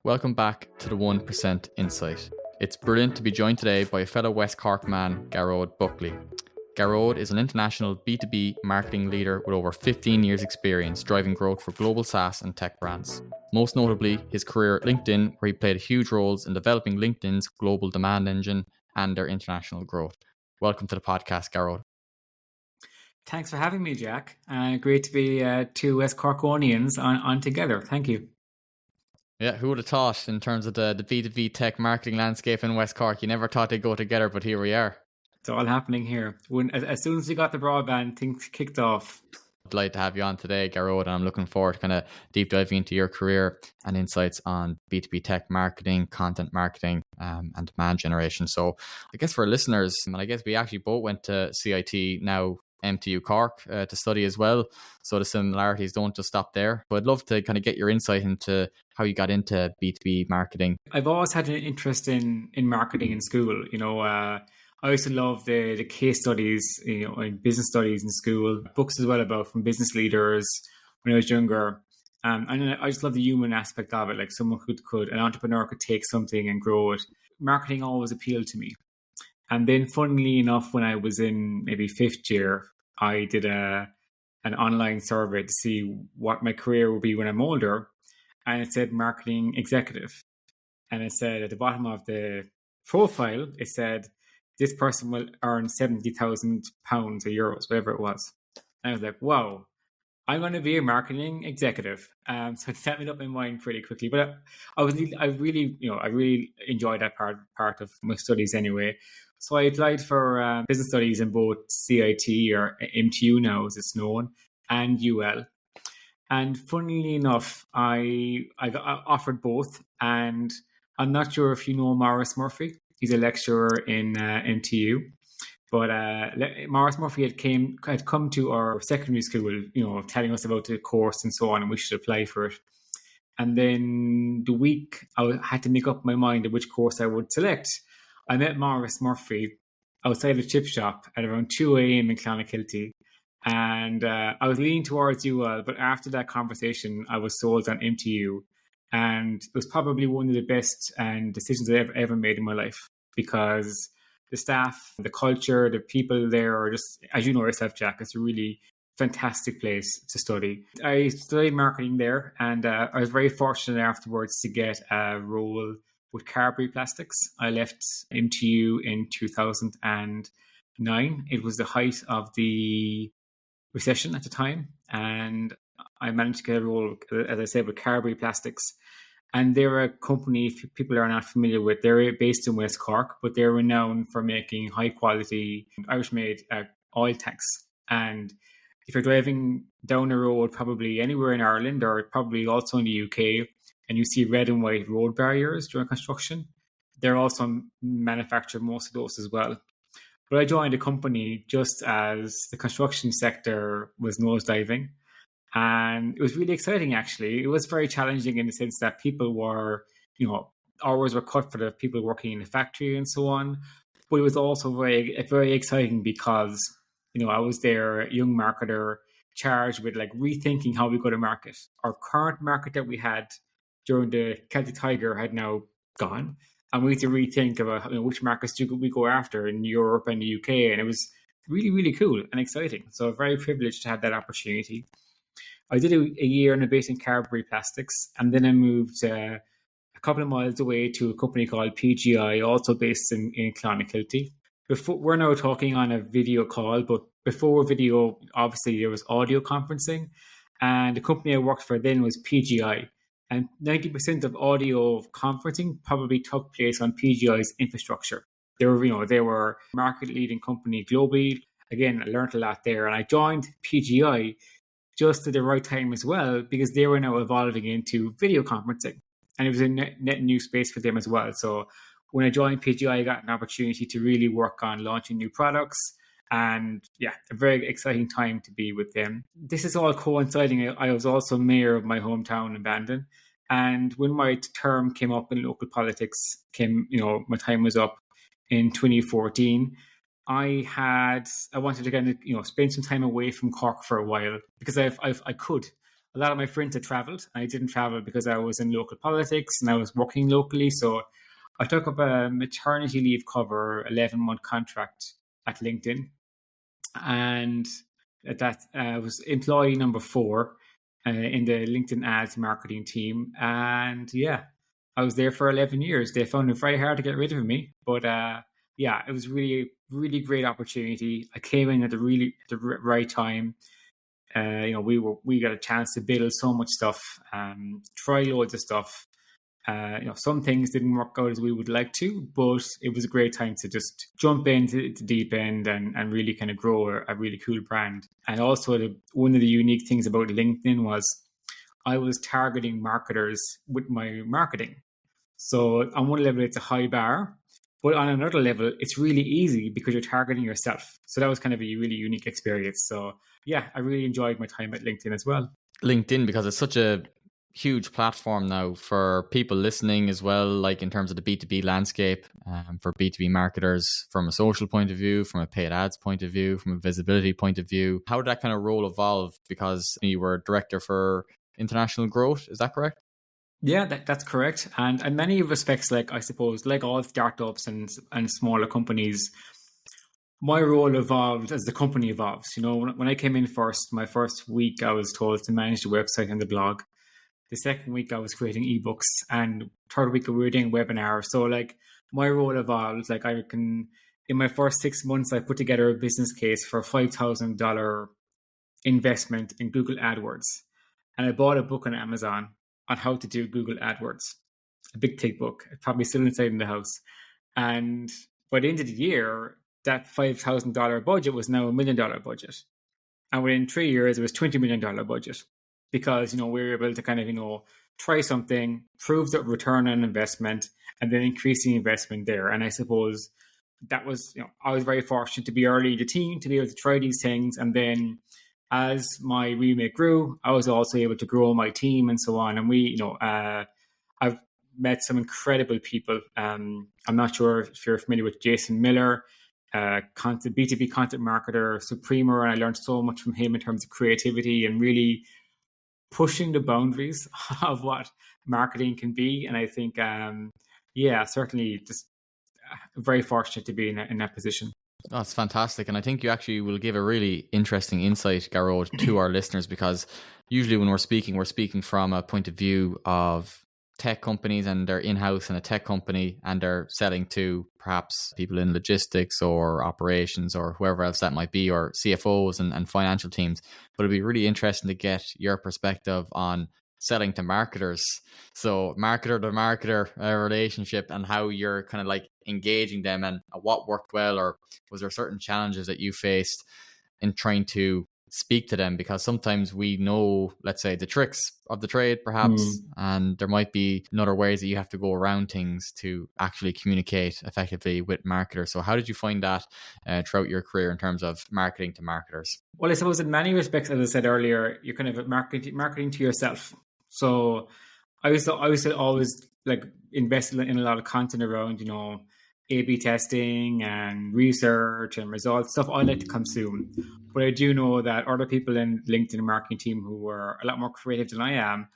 Welcome back to the 1% Insight. It's brilliant to be joined today by a fellow West Cork man, Gearoid Buckley. Gearoid is an international B2B marketing leader with over 15 years experience driving growth for global SaaS and tech brands. Most notably, his career at LinkedIn, where he played huge roles in developing LinkedIn's global demand engine and their international growth. Welcome to the podcast, Gearoid. Thanks for having me, Jack. Great to be two West Corkonians on together. Thank you. Yeah, who would have thought in terms of the B2B tech marketing landscape in West Cork? You never thought they'd go together, but here we are. It's all happening here. As soon as we got the broadband, things kicked off. Delighted to have you on today, Gearoid, and I'm looking forward to kind of deep diving into your career and insights on B2B tech marketing, content marketing, and demand generation. So I guess for our listeners, and I guess we actually both went to CIT, now MTU Cork, to study as well. So the similarities don't just stop there. But I'd love to kind of get your insight into how you got into B2B marketing. I've always had an interest in marketing in school. I used to love the case studies, in business studies in school, books as well about from business leaders when I was younger. And I just love the human aspect of it. Like someone an entrepreneur could take something and grow it. Marketing always appealed to me. And then funnily enough, when I was in maybe fifth year, I did an online survey to see what my career would be when I'm older. And it said marketing executive. And it said at the bottom of the profile, it said, this person will earn £70,000 or euros, whatever it was. And I was like, wow, I'm going to be a marketing executive. So it set me up in mind pretty quickly. But I really enjoyed that part of my studies anyway. So I applied for business studies in both CIT, or MTU now as it's known, and UL. And funnily enough, I got offered both. And I'm not sure if you know Maurice Murphy. He's a lecturer in MTU. But Maurice Murphy had come to our secondary school, telling us about the course and so on, and we should apply for it. And then the week I had to make up my mind of which course I would select. I met Maurice Murphy outside the chip shop at around 2 a.m. in Clonakilty. And I was leaning towards UL, but after that conversation, I was sold on MTU. And it was probably one of the best decisions I've ever made in my life, because the staff, the culture, the people there are just, as you know yourself, Jack, it's a really fantastic place to study. I studied marketing there, and I was very fortunate afterwards to get a role with Carberry Plastics. I left MTU in 2009. It was the height of the recession at the time, and I managed to get a role, as I said, with Carberry Plastics. And they're a company, if people are not familiar with, they're based in West Cork, but they're renowned for making high quality Irish-made oil tanks. And if you're driving down the road, probably anywhere in Ireland or probably also in the UK, and you see red and white road barriers during construction, they're also manufacture most of those as well. But I joined a company just as the construction sector was nosediving. And it was really exciting, actually. It was very challenging in the sense that people were, hours were cut for the people working in the factory and so on. But it was also very, very exciting because, I was there, a young marketer, charged with rethinking how we go to market. Our current market that we had during the Celtic Tiger had now gone. And we had to rethink about which markets do we go after in Europe and the UK. And it was really, really cool and exciting. So very privileged to have that opportunity. I did a year and a bit in Carberry Plastics, and then I moved a couple of miles away to a company called PGI, also based in Clonakilty. We're now talking on a video call, but before video, obviously there was audio conferencing, and the company I worked for then was PGI. And 90% of audio conferencing probably took place on PGI's infrastructure. They were market-leading company globally. Again, I learned a lot there, and I joined PGI just at the right time as well, because they were now evolving into video conferencing. And it was a net new space for them as well. So when I joined PGI, I got an opportunity to really work on launching new products. And yeah, a very exciting time to be with them. This is all coinciding. I was also mayor of my hometown in Bandon. And when my term came up in local politics, my time was up in 2014. I wanted to kind of, spend some time away from Cork for a while because I could. a lot of my friends had traveled. I didn't travel because I was in local politics and I was working locally. So I took up a maternity leave cover, 11-month contract at LinkedIn. And that was employee number 4 in the LinkedIn ads marketing team. And yeah, I was there for 11 years. They found it very hard to get rid of me. But yeah, it was really, really great opportunity. I came in at the right time. We got a chance to build so much stuff, try loads of stuff. Some things didn't work out as we would like to, but it was a great time to just jump into the deep end and really kind of grow a really cool brand. And also one of the unique things about LinkedIn was I was targeting marketers with my marketing. So on one level, it's a high bar, but on another level, it's really easy because you're targeting yourself. So that was kind of a really unique experience. So yeah, I really enjoyed my time at LinkedIn as well. LinkedIn, because it's such a huge platform now for people listening as well, like in terms of the B2B landscape, for B2B marketers, from a social point of view, from a paid ads point of view, from a visibility point of view. How did that kind of role evolve? Because you were director for international growth, is that correct? Yeah, that's correct. And in many respects, like I suppose, like all startups and smaller companies, my role evolved as the company evolves. When I came in my first week, I was told to manage the website and the blog. The second week, I was creating ebooks, and third week, we were doing webinars. So, like, my role evolved. Like, in my first 6 months, I put together a business case for a $5,000 investment in Google AdWords, and I bought a book on Amazon on how to do Google AdWords, a big thick book, probably still inside in the house. And by the end of the year, that $5,000 budget was now $1 million budget, and within 3 years, it was $20 million budget. Because, we were able to kind of, try something, prove the return on investment, and then increase the investment there. And I suppose that was, I was very fortunate to be early in the team, to be able to try these things. And then as my remit grew, I was also able to grow my team and so on. And I've met some incredible people. I'm not sure if you're familiar with Jason Miller, B2B content marketer, Supremer, and I learned so much from him in terms of creativity and really pushing the boundaries of what marketing can be. And I think, certainly just very fortunate to be in that position. That's fantastic. And I think you actually will give a really interesting insight, Gearoid, to our listeners, because usually when we're speaking from a point of view of tech companies, and they're in-house in a tech company and they're selling to perhaps people in logistics or operations or whoever else that might be, or CFOs and financial teams. But it'd be really interesting to get your perspective on selling to marketers. So marketer to marketer relationship, and how you're kind of like engaging them, and what worked well, or was there certain challenges that you faced in trying to speak to them? Because sometimes we know, let's say, the tricks of the trade perhaps, and there might be other ways that you have to go around things to actually communicate effectively with marketers. So how did you find that throughout your career in terms of marketing to marketers? Well, I suppose in many respects, as I said earlier, you're kind of marketing to yourself. So I was always like invested in a lot of content around, A/B testing and research and results, stuff I like to consume. But I do know that other people in LinkedIn marketing team who were a lot more creative than I am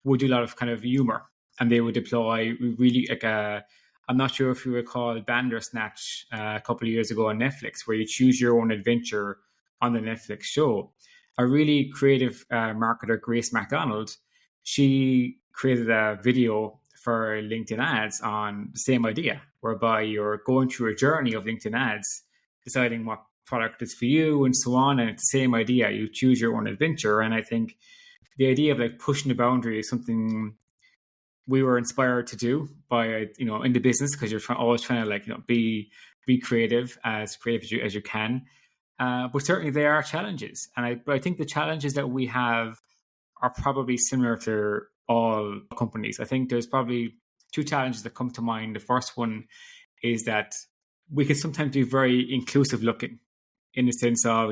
would do a lot of kind of humor, and they would deploy really like I'm not sure if you recall Bandersnatch a couple of years ago on Netflix, where you choose your own adventure on the Netflix show. A really creative marketer, Grace MacDonald, she created a video for LinkedIn ads on the same idea, whereby you're going through a journey of LinkedIn ads, deciding what product is for you and so on. And it's the same idea. You choose your own adventure. And I think the idea of like pushing the boundary is something we were inspired to do by, in the business, because you're always trying to like, be creative as you can. But certainly there are challenges. And I think the challenges that we have are probably similar to all companies. I think there's probably two challenges that come to mind. The first one is that we can sometimes be very inclusive looking, in the sense of,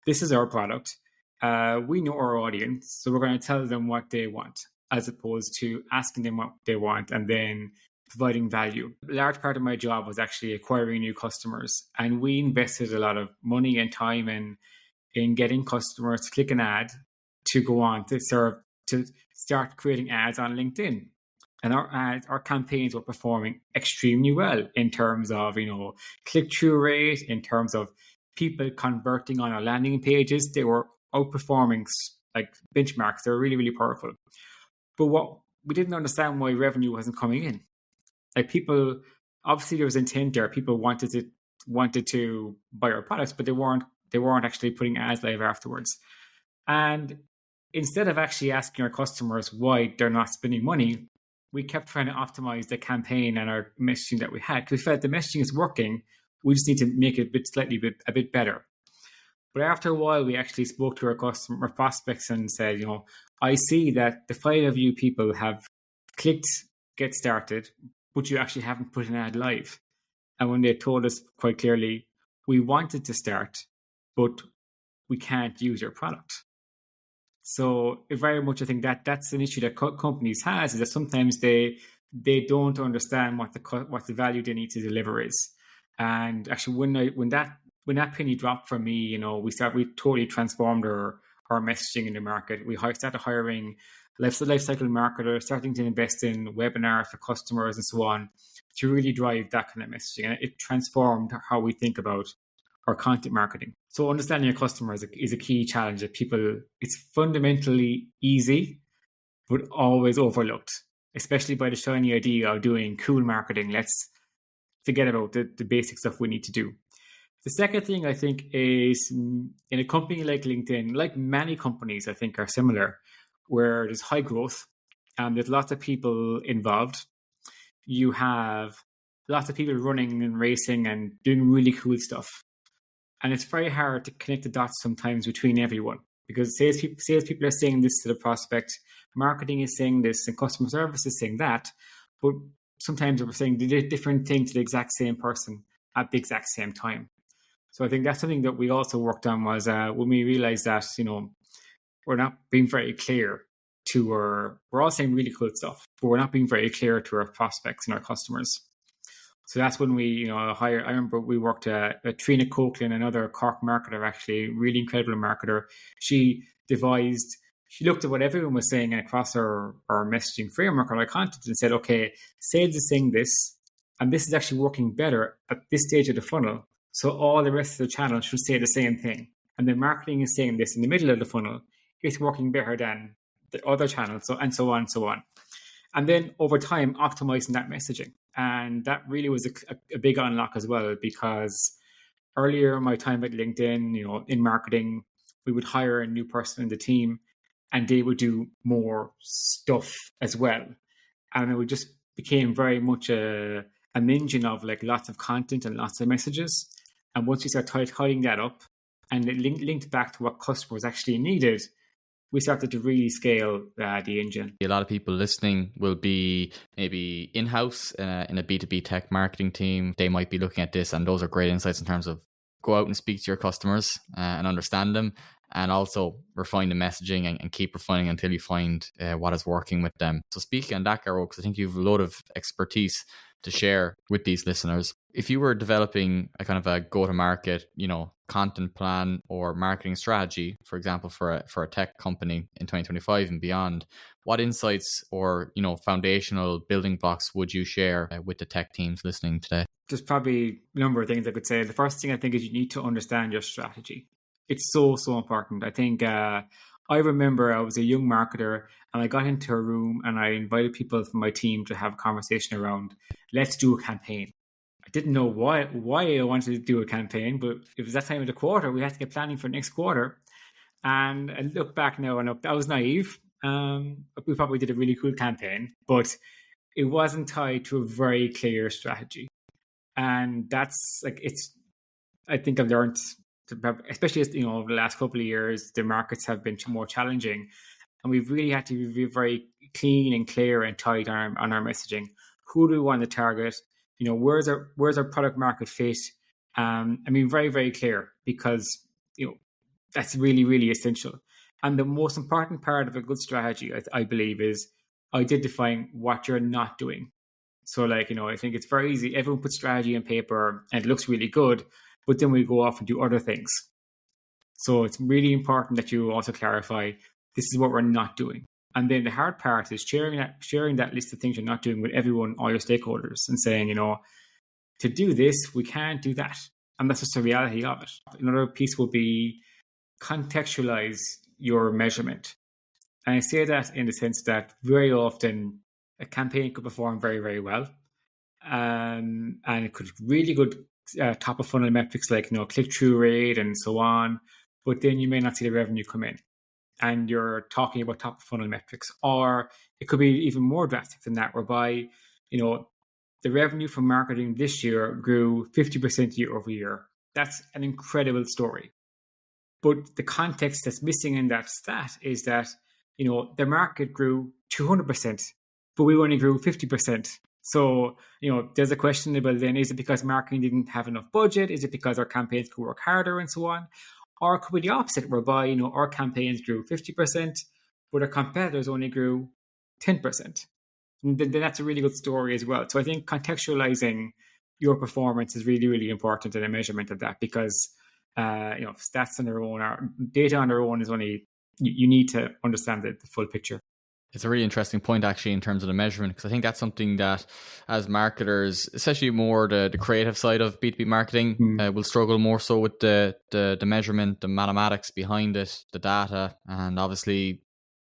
this is our product. We know our audience, so we're going to tell them what they want, as opposed to asking them what they want and then providing value. A large part of my job was actually acquiring new customers, and we invested a lot of money and time in getting customers to click an ad to go on to serve to start creating ads on LinkedIn. And our campaigns were performing extremely well in terms of, click-through rate, in terms of people converting on our landing pages. They were outperforming like benchmarks. They were really, really powerful. But what we didn't understand why revenue wasn't coming in. Like people, obviously there was intent there. People wanted to buy our products, but they weren't actually putting ads live afterwards. And instead of actually asking our customers why they're not spending money, we kept trying to optimize the campaign and our messaging that we had, because we felt the messaging is working. We just need to make it a bit better. But after a while, we actually spoke to our prospects and said, I see that the 5 of you people have clicked get started, but you actually haven't put an ad live. And when they told us quite clearly, we wanted to start, but we can't use your product. So very much, I think that's an issue that companies has, is that sometimes they don't understand what the value they need to deliver is. And actually, when that penny dropped for me, we totally transformed our messaging in the market. We started hiring life cycle marketers, starting to invest in webinars for customers and so on, to really drive that kind of messaging. And it transformed how we think about our content marketing. So understanding your customers is a key challenge that it's fundamentally easy, but always overlooked, especially by the shiny idea of doing cool marketing. Let's forget about the basic stuff we need to do. The second thing I think is, in a company like LinkedIn, like many companies I think are similar, where there's high growth and there's lots of people involved. You have lots of people running and racing and doing really cool stuff. And it's very hard to connect the dots sometimes between everyone, because salespeople are saying this to the prospect, marketing is saying this, and customer service is saying that. But sometimes we're saying the different thing to the exact same person at the exact same time. So I think that's something that we also worked on, was when we realized that, we're not being very clear we're all saying really cool stuff, but we're not being very clear to our prospects and our customers. So that's when we, I remember we worked at Trina Copeland, another Cork marketer, actually, really incredible marketer. She looked at what everyone was saying across our messaging framework, our content, and said, okay, sales is saying this, and this is actually working better at this stage of the funnel. So all the rest of the channel should say the same thing. And then marketing is saying this in the middle of the funnel. It's working better than the other channels, and so on and so on. And then over time, optimizing that messaging. And that really was a big unlock as well, because earlier in my time at LinkedIn, in marketing, we would hire a new person in the team and they would do more stuff as well. And it just became very much an engine of like lots of content and lots of messages. And once we started tidying that up and it linked back to what customers actually needed, we started to really scale the engine. A lot of people listening will be maybe in-house in a B2B tech marketing team. They might be looking at this, and those are great insights in terms of go out and speak to your customers and understand them, and also refine the messaging and keep refining until you find what is working with them. So speaking on that, Gearoid, because I think you have a lot of expertise to share with these listeners. If you were developing a kind of a go-to-market, content plan or marketing strategy, for example, for a tech company in 2025 and beyond, what insights or, foundational building blocks would you share with the tech teams listening today? There's probably a number of things I could say. The first thing I think is you need to understand your strategy. It's so, so important. I think I remember I was a young marketer and I got into a room and I invited people from my team to have a conversation around, let's do a campaign. I didn't know why I wanted to do a campaign, but it was that time of the quarter. We had to get planning for next quarter. And I look back now and I was naive. We probably did a really cool campaign, but it wasn't tied to a very clear strategy. And that's I think I've learned, especially as, over the last couple of years, the markets have been more challenging. And we've really had to be very clean and clear and tight on our messaging. Who do we want to target? Where's our product market fit? Very, very clear, because, that's really, really essential. And the most important part of a good strategy, I believe, is identifying what you're not doing. So I think it's very easy. Everyone puts strategy on paper and it looks really good, but then we go off and do other things. So it's really important that you also clarify, this is what we're not doing. And then the hard part is sharing that list of things you're not doing with everyone, all your stakeholders, and saying, to do this, we can't do that. And that's just the reality of it. Another piece will be contextualize your measurement. And I say that in the sense that very often a campaign could perform very, very well. And it could really good top of funnel metrics like, click-through rate and so on. But then you may not see the revenue come in. And you're talking about top of funnel metrics. Or it could be even more drastic than that, whereby, the revenue from marketing this year grew 50% year over year. That's an incredible story. But the context that's missing in that stat is that, the market grew 200%, but we only grew 50%. So, there's a question about then, is it because marketing didn't have enough budget? Is it because our campaigns could work harder and so on? Or could be the opposite, whereby, our campaigns grew 50%, but our competitors only grew 10%. And then that's a really good story as well. So I think contextualizing your performance is really, really important in a measurement of that, because stats on their own, or data on their own, is only, you need to understand the full picture. It's a really interesting point, actually, in terms of the measurement, because I think that's something that, as marketers, especially more the creative side of B2B marketing, will struggle more so with the measurement, the mathematics behind it, the data, and obviously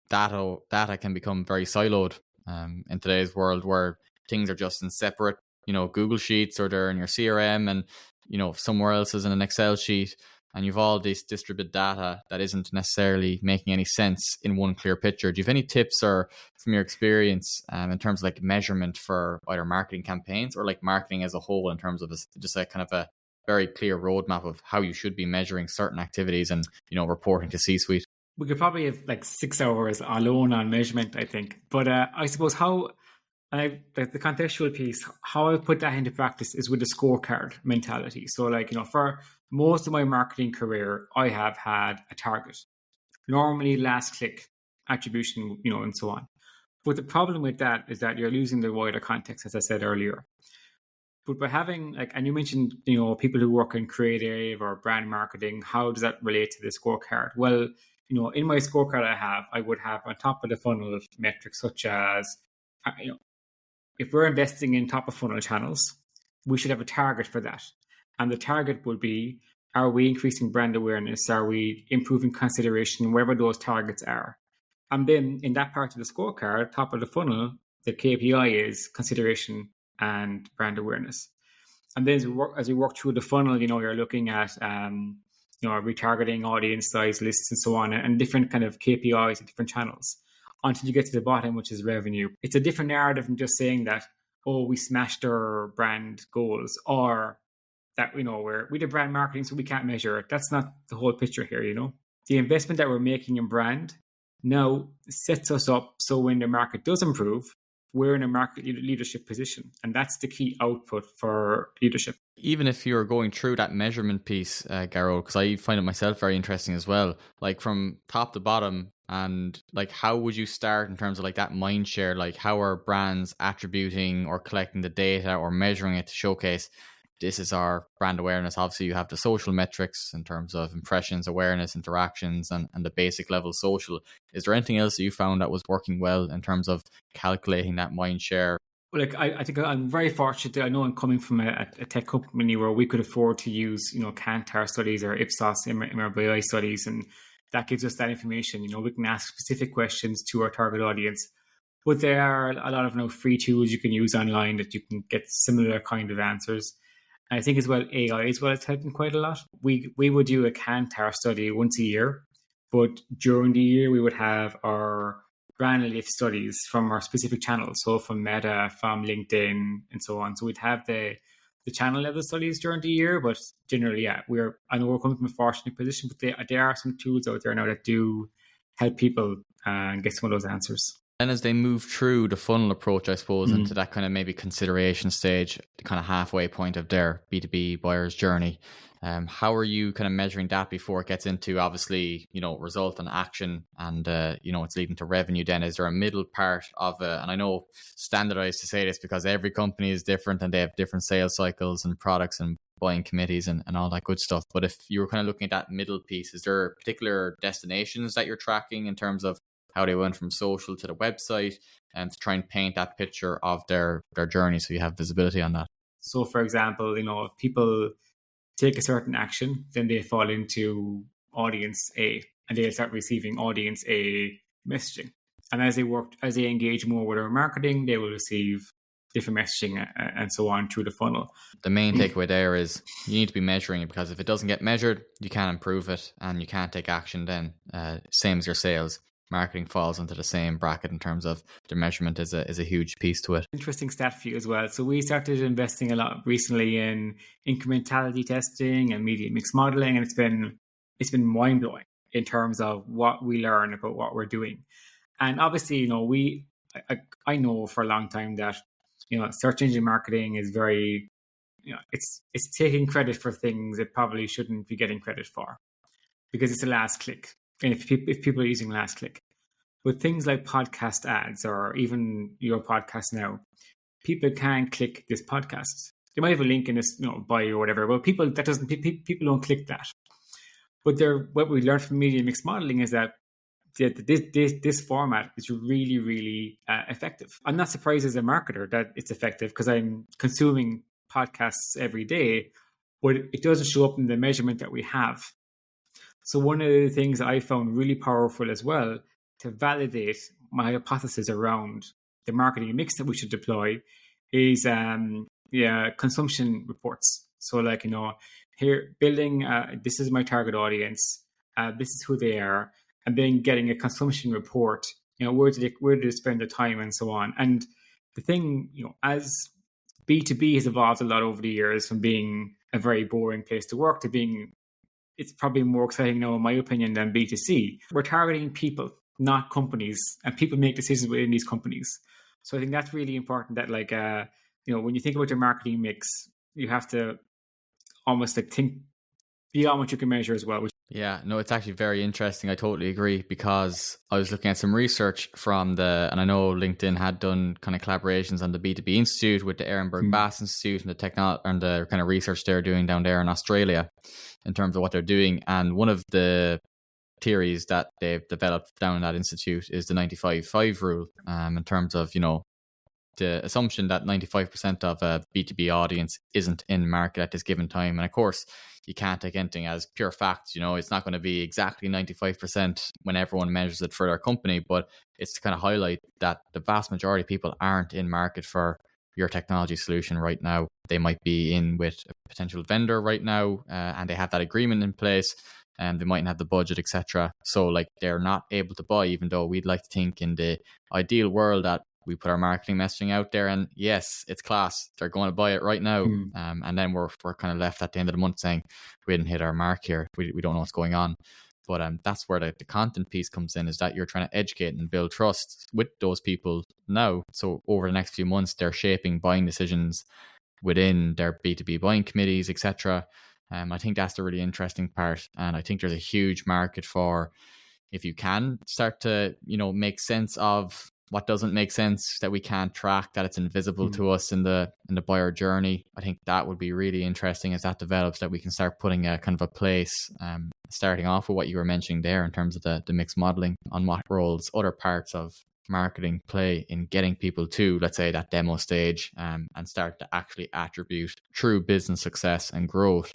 data can become very siloed in today's world, where things are just in separate, Google Sheets, or they're in your CRM, and somewhere else is in an Excel sheet, and you've all this distributed data that isn't necessarily making any sense in one clear picture. Do you have any tips, or from your experience, in terms of like measurement for either marketing campaigns or like marketing as a whole, in terms of just a kind of a very clear roadmap of how you should be measuring certain activities and reporting to C-suite? We could probably have like 6 hours alone on measurement, I think. But I suppose the contextual piece, how I put that into practice is with the scorecard mentality. So like, for most of my marketing career, I have had a target, normally last click, attribution, and so on. But the problem with that is that you're losing the wider context, as I said earlier. But by having and you mentioned, people who work in creative or brand marketing, how does that relate to the scorecard? Well, in my scorecard I would have on top of the funnel metrics such as, if we're investing in top of funnel channels, we should have a target for that. And the target would be, are we increasing brand awareness? Are we improving consideration, wherever those targets are? And then in that part of the scorecard, top of the funnel, the KPI is consideration and brand awareness. And then as we work through the funnel, you're looking at retargeting, audience size, lists, and so on, and different kind of KPIs at different channels, until you get to the bottom, which is revenue. It's a different narrative than just saying that, we smashed our brand goals, or that, we did brand marketing, so we can't measure it. That's not the whole picture here, The investment that we're making in brand now sets us up so when the market does improve, we're in a market leadership position. And that's the key output for leadership. Even if you're going through that measurement piece, Gearoid, because I find it myself very interesting as well, like from top to bottom, and like how would you start in terms of like that mind share? Like how are brands attributing or collecting the data or measuring it to showcase this is our brand awareness? Obviously you have the social metrics in terms of impressions, awareness, interactions, and the basic level social. Is there anything else that you found that was working well in terms of calculating that mind share? Well, I think I'm very fortunate that I know I'm coming from a tech company where we could afford to use, Kantar studies or Ipsos MRBI studies, and that gives us that information. We can ask specific questions to our target audience. But there are a lot of free tools you can use online that you can get similar kind of answers. And I think as well, AI as well is helping quite a lot. We would do a Kantar study once a year, but during the year we would have our brand lift studies from our specific channels. So from Meta, from LinkedIn, and so on. So we'd have the channel level studies during the year, but generally, I know we're coming from a fortunate position, but there are some tools out there now that do help people get some of those answers. And as they move through the funnel approach, I suppose, into that kind of maybe consideration stage, the kind of halfway point of their B2B buyer's journey, how are you kind of measuring that before it gets into, obviously, result and action, and, it's leading to revenue then? Is there a middle part of it? And I know standardized to say this because every company is different and they have different sales cycles and products and buying committees and all that good stuff. But if you were kind of looking at that middle piece, is there particular destinations that you're tracking in terms of how they went from social to the website, and to try and paint that picture of their journey, so you have visibility on that. So, for example, if people take a certain action, then they fall into audience A, and they'll start receiving audience A messaging. And as they engage more with our marketing, they will receive different messaging and so on through the funnel. The main takeaway there is you need to be measuring it, because if it doesn't get measured, you can't improve it and you can't take action then. Same as your sales. Marketing falls into the same bracket in terms of the measurement is a huge piece to it. Interesting stat for you as well. So we started investing a lot recently in incrementality testing and media mix modeling, and it's been mind-blowing in terms of what we learn about what we're doing. And obviously, I know for a long time that search engine marketing is very, it's taking credit for things it probably shouldn't be getting credit for, because it's a last click. And if people are using last click, with things like podcast ads or even your podcast now, people can click this podcast. They might have a link in this bio or whatever, but people don't click that. But what we learned from media mix modeling is that this format is really, really effective. I'm not surprised as a marketer that it's effective, because I'm consuming podcasts every day, but it doesn't show up in the measurement that we have. So one of the things that I found really powerful as well to validate my hypothesis around the marketing mix that we should deploy is consumption reports. So here building, this is my target audience, this is who they are, and then getting a consumption report, where did they spend their time and so on. And the thing, as B2B has evolved a lot over the years from being a very boring place to work to being, it's probably more exciting now, in my opinion, than B2C. We're targeting people, not companies, and people make decisions within these companies. So I think that's really important, that when you think about your marketing mix, you have to almost think beyond what you can measure as well. Yeah, no, it's actually very interesting. I totally agree, because I was looking at some research and I know LinkedIn had done kind of collaborations on the B2B Institute with the Ehrenberg Bass Institute and the kind of research they're doing down there in Australia in terms of what they're doing. And one of the theories that they've developed down in that institute is the 95-5 rule, in terms of, the assumption that 95% of a B2B audience isn't in market at this given time. And of course, you can't take anything as pure fact. It's not going to be exactly 95% when everyone measures it for their company, but it's to kind of highlight that the vast majority of people aren't in market for your technology solution right now. They might be in with a potential vendor right now, and they have that agreement in place, and they mightn't have the budget, etc. So they're not able to buy, even though we'd like to think in the ideal world that we put our marketing messaging out there and yes, it's class, they're going to buy it right now. And then we're kind of left at the end of the month saying we didn't hit our mark here, we don't know what's going on. But that's where the content piece comes in, is that you're trying to educate and build trust with those people now. So over the next few months, they're shaping buying decisions within their B2B buying committees, etc. I think that's the really interesting part. And I think there's a huge market for, if you can start to, make sense of what doesn't make sense, that we can't track, that it's invisible to us in the buyer journey. I think that would be really interesting as that develops, that we can start putting a kind of a place, starting off with what you were mentioning there in terms of the mixed modeling on what roles other parts of marketing play in getting people to, let's say, that demo stage, and start to actually attribute true business success and growth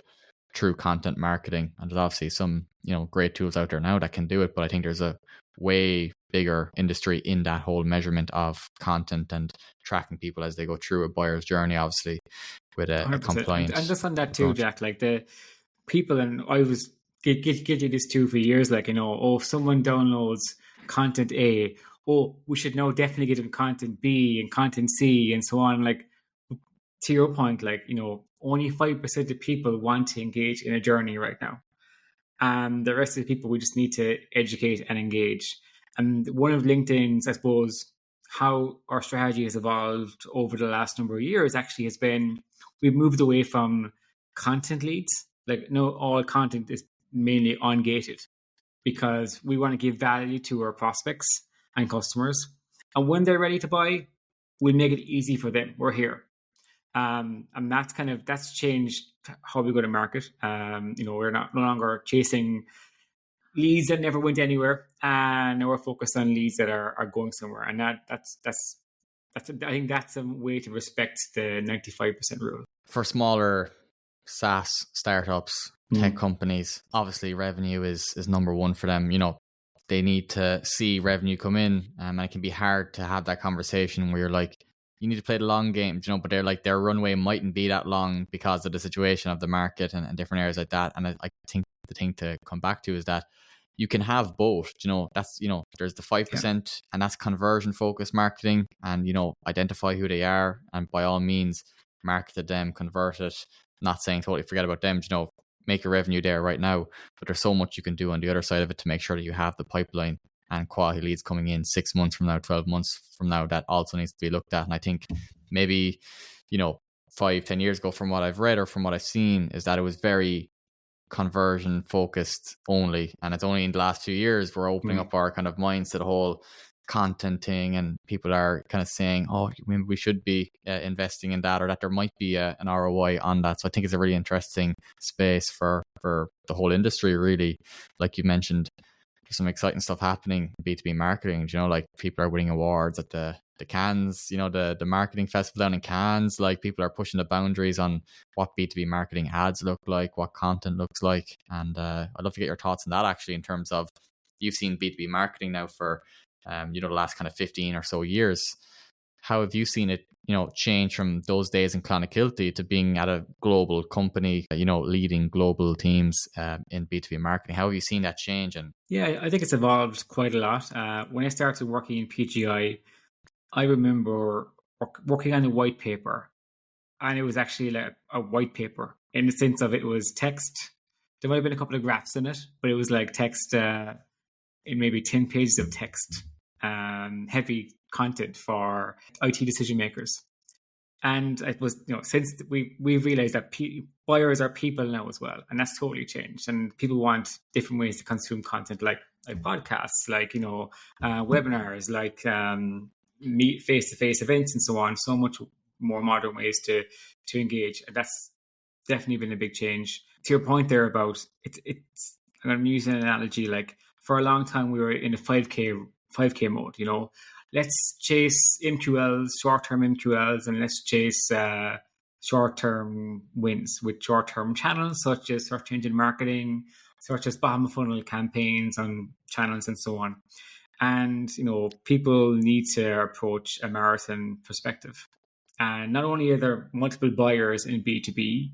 through content marketing. And there's obviously some, great tools out there now that can do it, but I think there's a way bigger industry in that whole measurement of content and tracking people as they go through a buyer's journey, obviously, with a compliant. And just on that too, Jack, the people, and I was guilty this too for years, if someone downloads content A, we should now definitely get them content B and content C and so on. To your point, only 5% of people want to engage in a journey right now. And the rest of the people, we just need to educate and engage. And one of LinkedIn's, I suppose, how our strategy has evolved over the last number of years actually has been, we've moved away from content leads. All content is mainly ungated, because we want to give value to our prospects and customers. And when they're ready to buy, we'll make it easy for them. We're here. And that's changed how we go to market. We're no longer chasing leads that never went anywhere, and now we're focused on leads that are going somewhere. And that's I think that's a way to respect the 95% rule. For smaller SaaS startups, tech companies, obviously revenue is number one for them. You know, they need to see revenue come in, and it can be hard to have that conversation where you're like, you need to play the long game, you know, but they're like, their runway mightn't be that long because of the situation of the market and different areas like that. And I think the thing to come back to is that you can have both, you know, that's, you know, there's the 5% and that's conversion focused marketing, and, you know, identify who they are and by all means market to them, convert it. Not saying totally forget about them, you know, make your revenue there right now, but there's so much you can do on the other side of it to make sure that you have the pipeline and quality leads coming in 6 months from now, 12 months from now. That also needs to be looked at. And I think maybe, you know, 5-10 years ago, from what I've read or from what I've seen, is that it was very conversion focused only, and it's only in the last 2 years we're opening up our kind of minds to the whole content thing, and people are kind of saying, oh, maybe we should be investing in that, or that there might be an ROI on that. So I think it's a really interesting space for the whole industry, really. Like you mentioned, there's some exciting stuff happening in B2B marketing, you know, like people are winning awards at the Cannes, you know, the marketing festival down in Cannes. Like people are pushing the boundaries on what B2B marketing ads look like, what content looks like. And I'd love to get your thoughts on that, actually, in terms of, you've seen B2B marketing now for you know, the last kind of 15 or so years. How have you seen it, you know, change from those days in Clonakilty to being at a global company, you know, leading global teams in B2B marketing? How have you seen that change? And yeah, I think it's evolved quite a lot. When I started working in PGI, I remember working on a white paper, and it was actually like a white paper in the sense of it was text. There might have been a couple of graphs in it, but it was like text in maybe 10 pages of text, heavy content for IT decision makers. And it was, you know, since we realized that buyers are people now as well, and that's totally changed. And people want different ways to consume content, like podcasts, like, you know, webinars, like meet face-to-face events, and so on. So much more modern ways to engage, and that's definitely been a big change. To your point there about it's I'm using an analogy, like for a long time we were in a 5K mode, you know. Let's chase MQLs, short-term MQLs, and let's chase short-term wins with short-term channels such as search engine marketing, such as bottom of funnel campaigns on channels, and so on. And, you know, people need to approach a marathon perspective. And not only are there multiple buyers in B2B,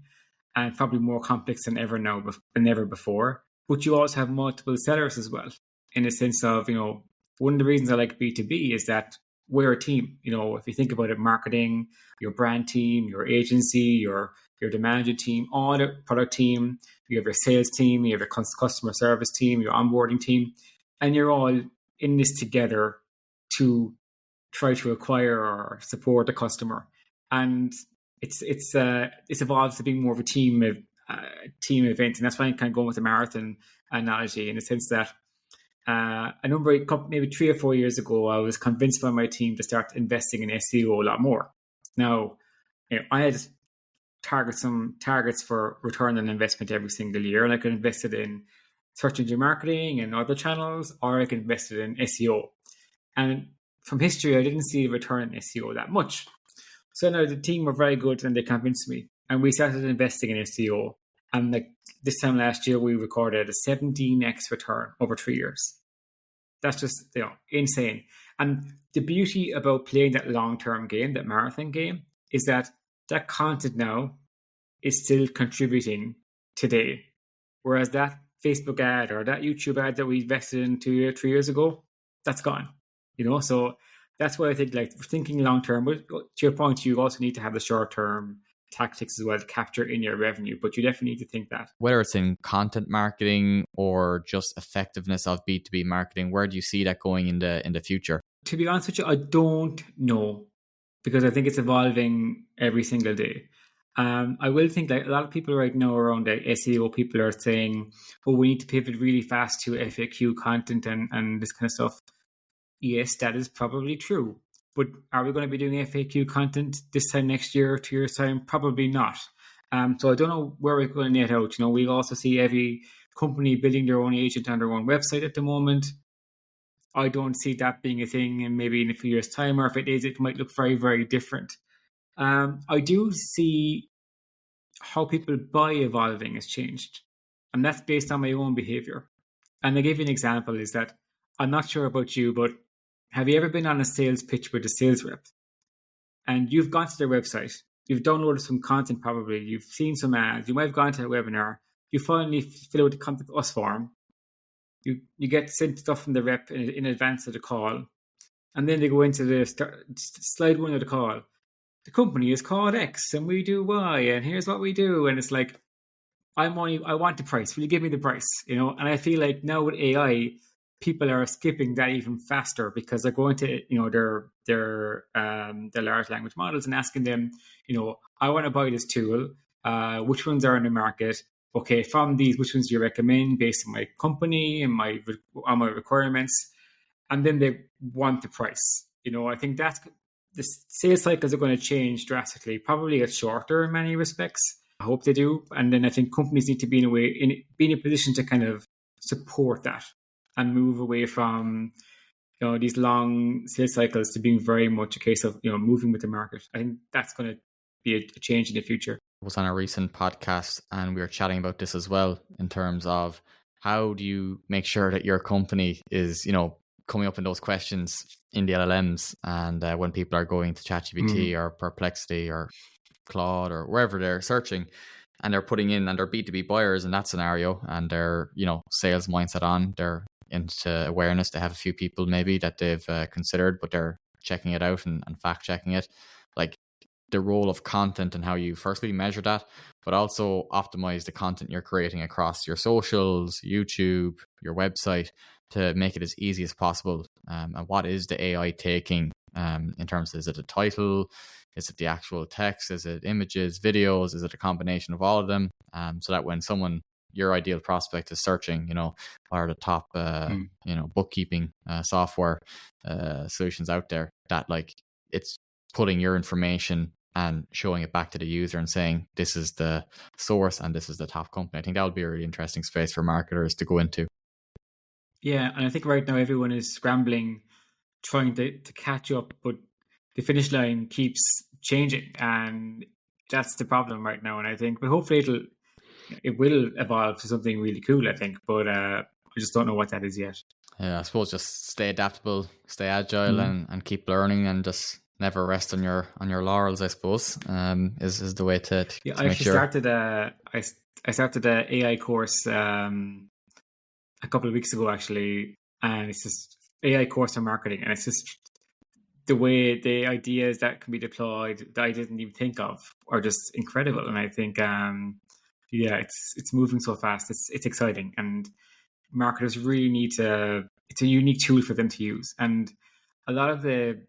and probably more complex than ever before, but you also have multiple sellers as well, in the sense of, you know, one of the reasons I like B2B is that we're a team. You know, if you think about it, marketing, your brand team, your agency, your demand gen team, all the product team, you have your sales team, you have your customer service team, your onboarding team, and you're all in this together to try to acquire or support the customer. And it's evolved to being more of a team event, and that's why I'm kind of going with the marathon analogy, in the sense that maybe 3 or 4 years ago, I was convinced by my team to start investing in SEO a lot more. Now, you know, I had some targets for return on investment every single year, and I could invest it in search engine marketing and other channels, or I could invest it in SEO. And from history, I didn't see a return in SEO that much. So now the team were very good, and they convinced me, and we started investing in SEO. And like this time last year, we recorded a 17x return over 3 years. That's just, you know, insane. And the beauty about playing that long-term game, that marathon game, is that content now is still contributing today. Whereas that Facebook ad or that YouTube ad that we invested in 3 years ago, that's gone. You know, so that's why I think, like, thinking long-term, but to your point, you also need to have the short-term tactics as well to capture in your revenue, but you definitely need to think that. Whether it's in content marketing or just effectiveness of B2B marketing, where do you see that going in the future? To be honest with you, I don't know, because I think it's evolving every single day. I will think, like, a lot of people right now around the SEO, people are saying, oh, we need to pivot really fast to FAQ content and this kind of stuff. Yes, that is probably true. But are we going to be doing FAQ content this time next year or 2 years' time? Probably not. So I don't know where we're going to net out. You know, we also see every company building their own agent on their own website at the moment. I don't see that being a thing, and maybe in a few years' time, or if it is, it might look very, very different. I do see how people buy evolving has changed, and that's based on my own behavior. And I'll give you an example is that I'm not sure about you, but have you ever been on a sales pitch with a sales rep and you've gone to their website, you've downloaded some content probably, you've seen some ads, you might have gone to a webinar, you finally fill out the Contact Us form, you get sent stuff from the rep in advance of the call, and then they go into the slide one of the call. The company is called X and we do Y and here's what we do. And it's like, I want the price. Will you give me the price? And I feel like now with AI, people are skipping that even faster because they're going to, their large language models and asking them, I want to buy this tool. Which ones are in the market? Okay, from these, which ones do you recommend based on my company and on my requirements? And then they want the price. I think that's the sales cycles are going to change drastically. Probably get shorter in many respects. I hope they do. And then I think companies need to be in a position to kind of support that and move away from these long sales cycles to being very much a case of moving with the market. I think that's going to be a change in the future. I was on a recent podcast and we were chatting about this as well in terms of how do you make sure that your company is coming up in those questions in the LLMs, and when people are going to ChatGPT or Perplexity or Claude or wherever they're searching, and they're putting in, and they're B2B buyers in that scenario, and they're sales mindset on, they're into awareness. They have a few people maybe that they've considered, but they're checking it out and fact checking it. Like the role of content and how you firstly measure that, but also optimize the content you're creating across your socials, YouTube, your website, to make it as easy as possible. And what is the AI taking in terms of, is it a title? Is it the actual text? Is it images, videos? Is it a combination of all of them? So that when your ideal prospect is searching, what are the top, bookkeeping software solutions out there, that like it's putting your information and showing it back to the user and saying, this is the source and this is the top company. I think that would be a really interesting space for marketers to go into. Yeah, and I think right now everyone is scrambling, trying to catch up, but the finish line keeps changing, and that's the problem right now. And I think, but hopefully it will evolve to something really cool, I think, but I just don't know what that is yet. Yeah, I suppose just stay adaptable, stay agile, and keep learning, and just never rest on your laurels, I suppose, is the way to I make sure. I started a AI course a couple of weeks ago, actually, and it's just AI course on marketing, and it's just the way the ideas that can be deployed that I didn't even think of are just incredible. And I think, it's moving so fast. It's exciting, and marketers really need to. It's a unique tool for them to use, and a lot of the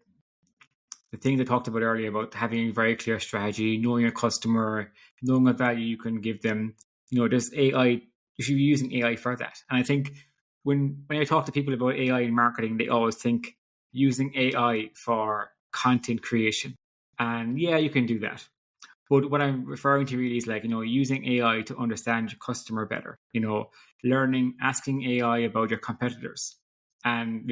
things I talked about earlier about having a very clear strategy, knowing your customer, knowing what value you can give them. There's AI. You should be using AI for that. And I think when I talk to people about AI in marketing, they always think using AI for content creation. And yeah, you can do that. But what I'm referring to really is like, using AI to understand your customer better, learning, asking AI about your competitors and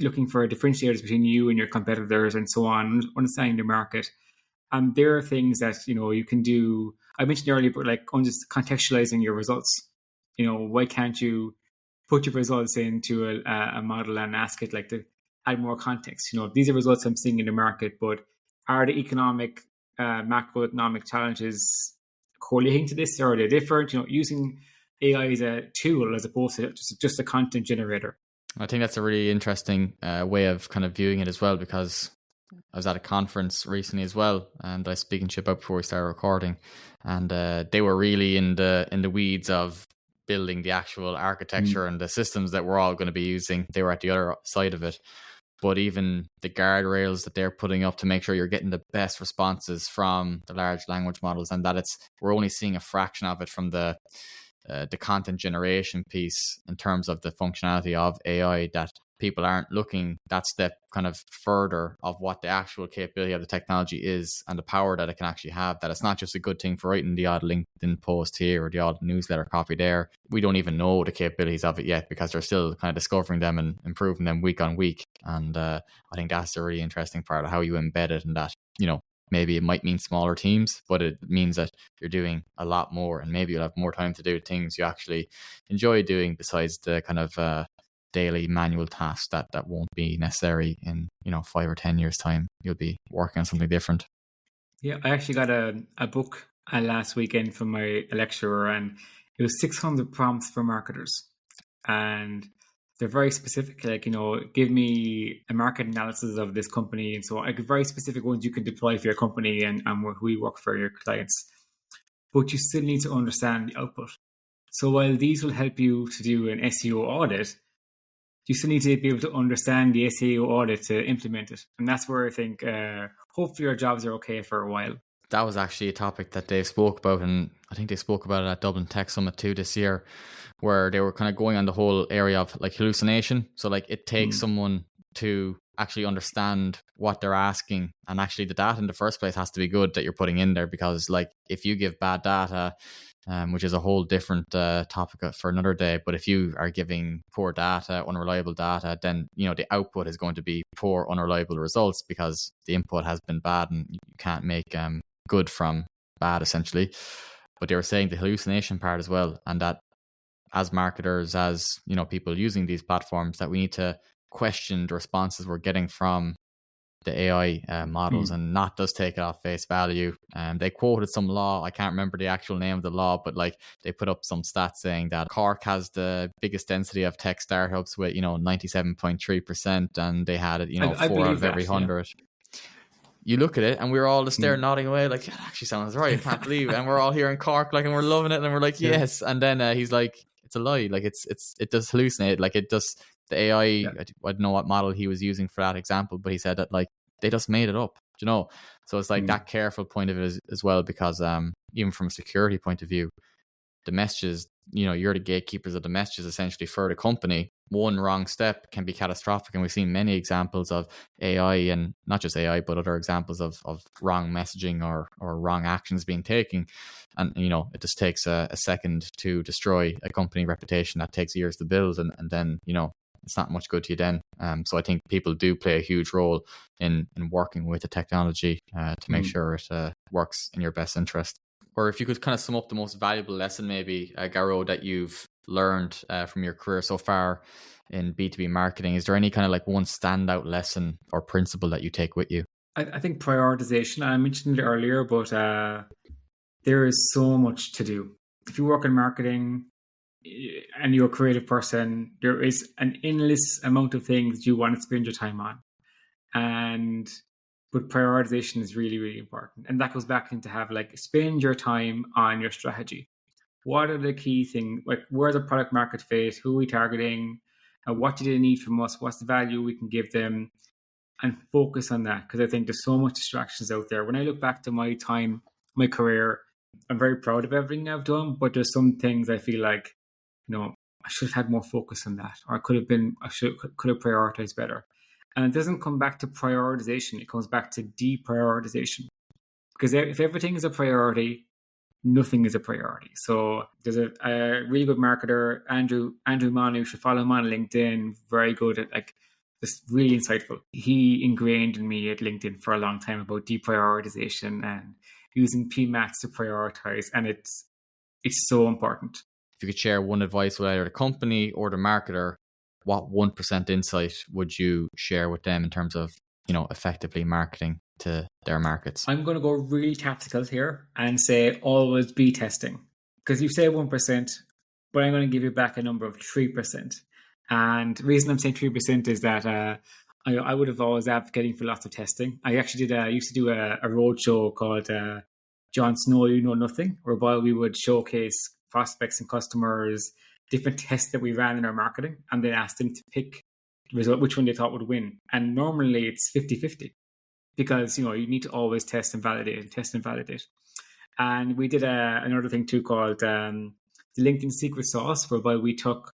looking for differentiators between you and your competitors and so on, understanding the market. And there are things that, you can do. I mentioned earlier, but like just contextualizing your results. Why can't you put your results into a model and ask it like to add more context? These are results I'm seeing in the market, but are the economic, macroeconomic challenges correlating to this, or are they different? Using AI as a tool as opposed to just a content generator. I think that's a really interesting way of kind of viewing it as well, because I was at a conference recently as well, and I was speaking to you about before we started recording, and they were really in the weeds of building the actual architecture and the systems that we're all going to be using. They were at the other side of it. But even the guardrails that they're putting up to make sure you're getting the best responses from the large language models, and that we're only seeing a fraction of it from the content generation piece in terms of the functionality of AI, that people aren't looking that step kind of further of what the actual capability of the technology is and the power that it can actually have, that it's not just a good thing for writing the odd LinkedIn post here or the odd newsletter copy there. We don't even know the capabilities of it yet because they're still kind of discovering them and improving them week on week. And I think that's a really interesting part of how you embed it, and that, maybe it might mean smaller teams, but it means that you're doing a lot more, and maybe you'll have more time to do things you actually enjoy doing besides the kind of daily manual tasks that won't be necessary in 5 or 10 years time. You'll be working on something different. Yeah, I actually got a book last weekend from my lecturer, and it was 600 prompts for marketers, and they're very specific. Like, give me a market analysis of this company, and so like very specific ones you can deploy for your company and who we work for your clients. But you still need to understand the output. So while these will help you to do an SEO audit, you still need to be able to understand the SEO audit to implement it. And that's where I think hopefully your jobs are okay for a while. That was actually a topic that Dave spoke about, and I think they spoke about it at Dublin Tech Summit too this year, where they were kind of going on the whole area of like hallucination. So like it takes someone to actually understand what they're asking, and actually the data in the first place has to be good that you're putting in there, because like if you give bad data, which is a whole different topic for another day, but if you are giving poor data, unreliable data, then the output is going to be poor, unreliable results, because the input has been bad and you can't make good from bad essentially. But they were saying the hallucination part as well, and that as marketers, as people using these platforms, that we need to question the responses we're getting from the AI models and not just take it off face value. They quoted some law, I can't remember the actual name of the law, but like they put up some stats saying that Cork has the biggest density of tech startups with 97.3%, and they had it 4 out of every 100. Yeah. You look at it and we were all just there nodding away like, that actually sounds right, I can't believe it. And we're all here in Cork like, and we're loving it, and we're like, yes. And then he's like, it's a lie, like it does hallucinate, like it does. The AI, I don't know what model he was using for that example, but he said that like they just made it up, so it's like that careful point of it as well, because even from a security point of view, the messages, you're the gatekeepers of the messages essentially for the company. One wrong step can be catastrophic, and we've seen many examples of AI, and not just AI but other examples of wrong messaging or wrong actions being taken, and it just takes a second to destroy a company reputation that takes years to build, and then it's not much good to you then. So I think people do play a huge role in working with the technology to make sure it works in your best interest. Or if you could kind of sum up the most valuable lesson maybe, Gearoid, that you've learned from your career so far in B2B marketing, is there any kind of like one standout lesson or principle that you take with you? I think prioritization, I mentioned it earlier, but there is so much to do. If you work in marketing and you're a creative person, there is an endless amount of things you want to spend your time on. But prioritization is really, really important. And that goes back into spend your time on your strategy. What are the key things? Like, where's the product market fit? Who are we targeting? What do they need from us? What's the value we can give them? And focus on that, because I think there's so much distractions out there. When I look back to my time, my career, I'm very proud of everything I've done, but there's some things I feel like, I should have had more focus on that, or I could have prioritized better. And it doesn't come back to prioritization; it comes back to deprioritization. Because if everything is a priority, nothing is a priority. So there's a really good marketer, Andrew Manu. You should follow him on LinkedIn. Very good at just really insightful. He ingrained in me at LinkedIn for a long time about deprioritization and using PMAX to prioritize, and it's so important. If you could share one advice with either the company or the marketer, what 1% insight would you share with them in terms of, effectively marketing to their markets? I'm going to go really tactical here and say always be testing, because you say 1%, but I'm going to give you back a number of 3%. And the reason I'm saying 3% is that I would have always advocating for lots of testing. I actually used to do a roadshow called Jon Snow, You Know Nothing, whereby we would showcase prospects and customers different tests that we ran in our marketing, and then ask them to pick the result, which one they thought would win. And normally it's 50-50, because you need to always test and validate. And we did another thing too called the LinkedIn secret sauce, whereby we took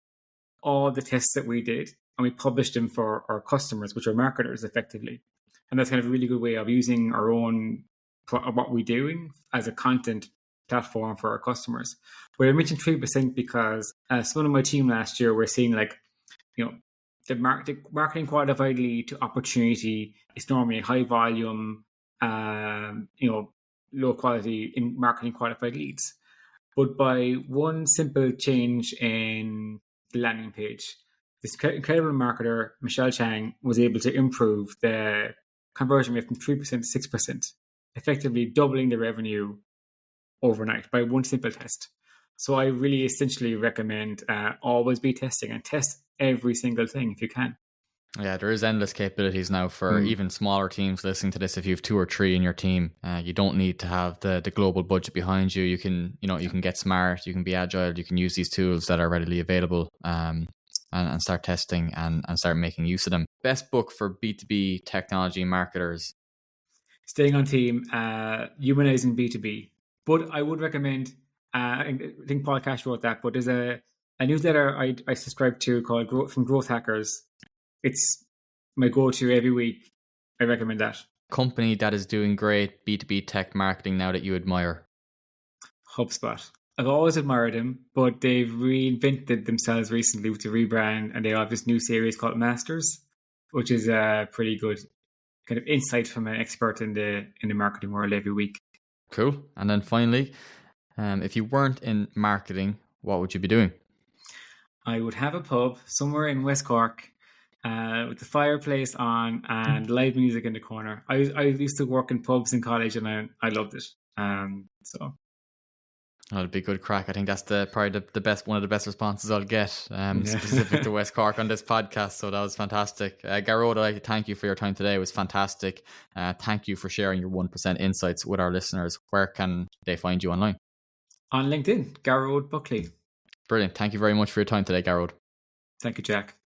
all the tests that we did and we publish them for our customers, which are marketers effectively. And that's kind of a really good way of using our own, what we're doing as a content platform for our customers. But I mentioned 3% because some of my team last year were seeing the marketing qualified lead to opportunity is normally high volume, low quality in marketing qualified leads. But by one simple change in the landing page, this incredible marketer, Michelle Chang, was able to improve the conversion rate from 3% to 6%, effectively doubling the revenue overnight by one simple test. So I really essentially recommend always be testing and test every single thing if you can. Yeah, there is endless capabilities now for even smaller teams listening to this. If you have 2 or 3 in your team, you don't need to have the global budget behind you. You can get smart, you can be agile, you can use these tools that are readily available and start testing and start making use of them. Best book for B2B technology marketers? Staying on Team, Humanizing B2B. But I would recommend, I think Paul Cash wrote that, but there's a newsletter I subscribe to called From Growth Hackers. It's my go-to every week. I recommend that. Company that is doing great B2B tech marketing now that you admire? HubSpot. I've always admired them, but they've reinvented themselves recently with the rebrand, and they have this new series called Masters, which is a pretty good kind of insight from an expert in the marketing world every week. Cool. And then finally, if you weren't in marketing, what would you be doing? I would have a pub somewhere in West Cork with the fireplace on and live music in the corner. I used to work in pubs in college and I loved it. So that'd be good crack. I think that's probably the best, one of the best responses I'll get specific to West Cork on this podcast. So that was fantastic. Gearoid, I'd like to thank you for your time today. It was fantastic. Thank you for sharing your 1% insights with our listeners. Where can they find you online? On LinkedIn, Gearoid Buckley. Brilliant. Thank you very much for your time today, Gearoid. Thank you, Jack.